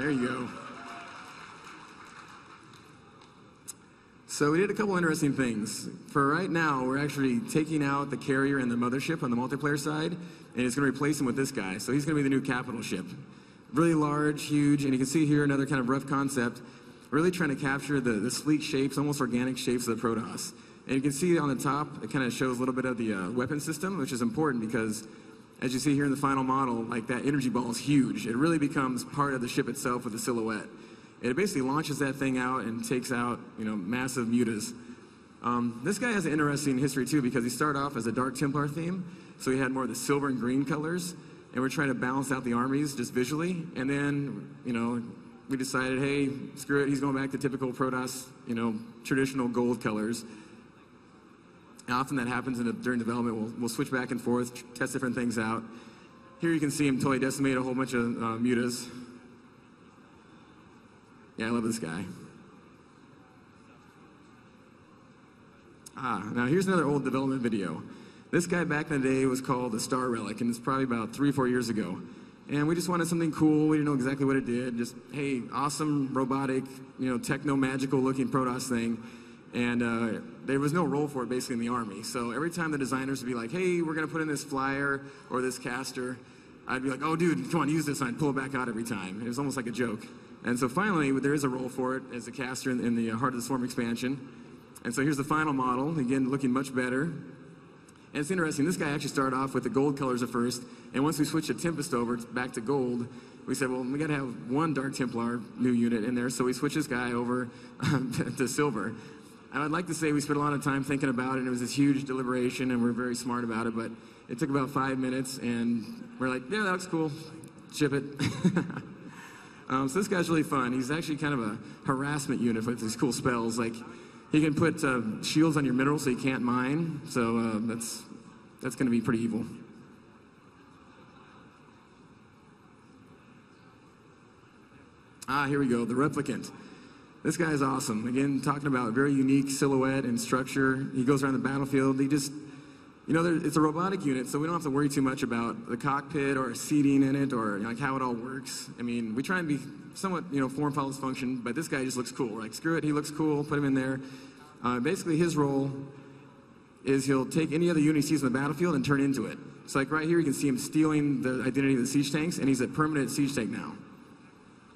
There you go. So we did a couple interesting things. For right now, we're actually taking out the carrier and the mothership on the multiplayer side, and it's going to replace him with this guy. So he's going to be the new capital ship. Really large, huge, and you can see here another kind of rough concept, really trying to capture the sleek shapes, almost organic shapes of the Protoss. And you can see on the top, it kind of shows a little bit of the weapon system, which is important because, as you see here in the final model, like that energy ball is huge. It really becomes part of the ship itself with the silhouette. It basically launches that thing out and takes out, massive mutas. This guy has an interesting history too because he started off as a Dark Templar theme, so he had more of the silver and green colors, and we're trying to balance out the armies just visually. And then, we decided, hey, screw it, he's going back to typical Protoss, traditional gold colors. And often that happens during development. We'll switch back and forth, test different things out. Here you can see him totally decimate a whole bunch of mutas. Yeah, I love this guy. Now here's another old development video. This guy back in the day was called the Star Relic, and it's probably about 3 or 4 years ago. And we just wanted something cool. We didn't know exactly what it did. Just, hey, awesome, robotic, techno-magical looking Protoss thing. And there was no role for it basically in the Army. So every time the designers would be like, hey, we're going to put in this flyer or this caster, I'd be like, oh, dude, come on, use this, and I'd pull it back out every time. It was almost like a joke. And so finally, there is a role for it as a caster in the Heart of the Swarm expansion. And so here's the final model, again, looking much better. And it's interesting, this guy actually started off with the gold colors at first, and once we switched the Tempest over back to gold, we said, well, we got to have one Dark Templar new unit in there, so we switched this guy over to silver. And I'd like to say we spent a lot of time thinking about it, and it was this huge deliberation, and we're very smart about it, but it took about 5 minutes, and we're like, yeah, that looks cool, ship it. So this guy's really fun. He's actually kind of a harassment unit with these cool spells. Like, he can put shields on your minerals so you can't mine, so that's going to be pretty evil. Here we go, the Replicant. This guy is awesome. Again, talking about a very unique silhouette and structure. He goes around the battlefield. He just, it's a robotic unit, so we don't have to worry too much about the cockpit or seating in it or like how it all works. I mean, we try and be somewhat, form follows function, but this guy just looks cool. We're like, screw it, he looks cool, put him in there. Basically, his role is he'll take any other unit he sees on the battlefield and turn into it. So like right here, you can see him stealing the identity of the siege tanks, and he's a permanent siege tank now.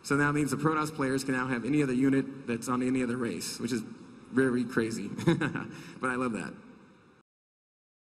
So that means the Protoss players can now have any other unit that's on any other race, which is very crazy. But I love that.